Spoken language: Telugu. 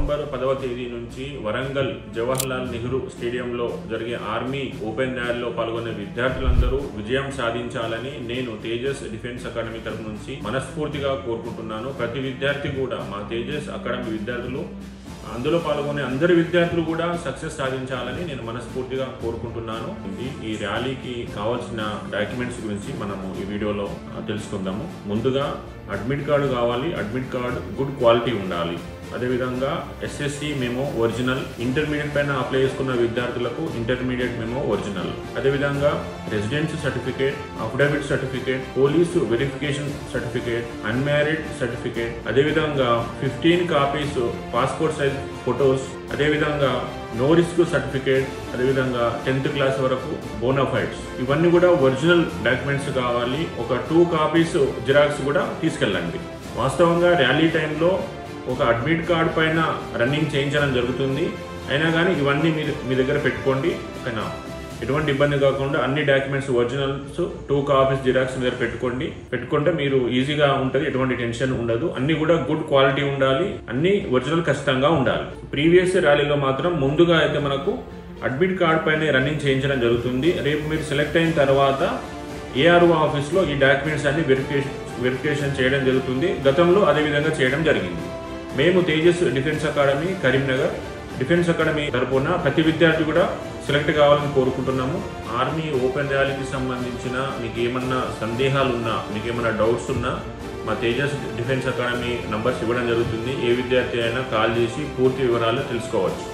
నవంబర్ 10వ తేదీ నుంచి వరంగల్ జవహర్లాల్ నెహ్రూ స్టేడియంలో జరిగే ఆర్మీ ఓపెన్ ర్యాలీలో పాల్గొనే విద్యార్థులందరూ విజయం సాధించాలని నేను తేజస్ డిఫెన్స్ అకాడమీ తరపు నుంచి మనస్ఫూర్తిగా కోరుకుంటున్నాను. ప్రతి విద్యార్థి కూడా మా తేజస్ అకాడమీ విద్యార్థులు అందులో పాల్గొనే అందరి విద్యార్థులు కూడా సక్సెస్ సాధించాలని నేను మనస్ఫూర్తిగా కోరుకుంటున్నాను. ఈ ర్యాలీకి కావాల్సిన డాక్యుమెంట్స్ గురించి మనము ఈ వీడియోలో తెలుసుకుందాము. ముందుగా అడ్మిట్ కార్డు కావాలి. అడ్మిట్ కార్డు గుడ్ క్వాలిటీ ఉండాలి. అదేవిధంగా ఎస్ఎస్సి మెమో ఒరిజినల్, ఇంటర్మీడియట్ పైన అప్లై చేసుకున్న విద్యార్థులకు ఇంటర్మీడియట్ మెమో ఒరిజినల్, అదేవిధంగా residence certificate, affidavit certificate, police verification certificate, unmarried certificate, అదేవిధంగా 15 కాపీస్ పాస్పోర్ట్ సైజ్ ఫొటోస్, అదేవిధంగా నో రిస్క్ సర్టిఫికేట్, అదేవిధంగా 10th క్లాస్ వరకు బోనాఫైడ్స్, ఇవన్నీ కూడా ఒరిజినల్ డాక్యుమెంట్స్ కావాలి. ఒక 2 కాపీస్ జిరాక్స్ కూడా తీసుకెళ్ళండి. వాస్తవంగా ర్యాలీ టైంలో ఒక అడ్మిట్ కార్డ్ పైన రన్నింగ్ చేయించడం జరుగుతుంది. అయినా కానీ ఇవన్నీ మీ దగ్గర పెట్టుకోండి. ఓకేనా? ఎటువంటి ఇబ్బంది కాకుండా అన్ని డాక్యుమెంట్స్ ఒరిజినల్స్ 2 కాపీస్ జిరాక్స్ మీ దగ్గర పెట్టుకుంటే మీరు ఈజీగా ఉంటుంది. ఎటువంటి టెన్షన్ ఉండదు. అన్ని కూడా గుడ్ క్వాలిటీ ఉండాలి. అన్ని ఒరిజినల్ ఖచ్చితంగా ఉండాలి. ప్రీవియస్ ర్యాలీలో మాత్రం ముందుగా అయితే మనకు అడ్మిట్ కార్డ్ పైన రన్నింగ్ చేయించడం జరుగుతుంది. రేపు మీరు సెలెక్ట్ అయిన తర్వాత ఏఆర్ఓ ఆఫీస్లో ఈ డాక్యుమెంట్స్ అన్ని వెరిఫికేషన్ చేయడం జరుగుతుంది. గతంలో అదేవిధంగా చేయడం జరిగింది. మేము Tejas defence academy Karimnagar defence academy తరపున ప్రతి విద్యార్థి కూడా సెలెక్ట్ కావాలని కోరుకుంటున్నాము. ఆర్మీ ఓపెన్ ర్యాలీకి సంబంధించిన మీకు ఏమన్నా సందేహాలు ఉన్నా, మీకు ఏమన్నా డౌట్స్ ఉన్నా మా తేజస్ డిఫెన్స్ అకాడమీ నంబర్స్ ఇవ్వడం జరుగుతుంది. ఏ విద్యార్థి అయినా కాల్ చేసి పూర్తి వివరాలు తెలుసుకోవచ్చు.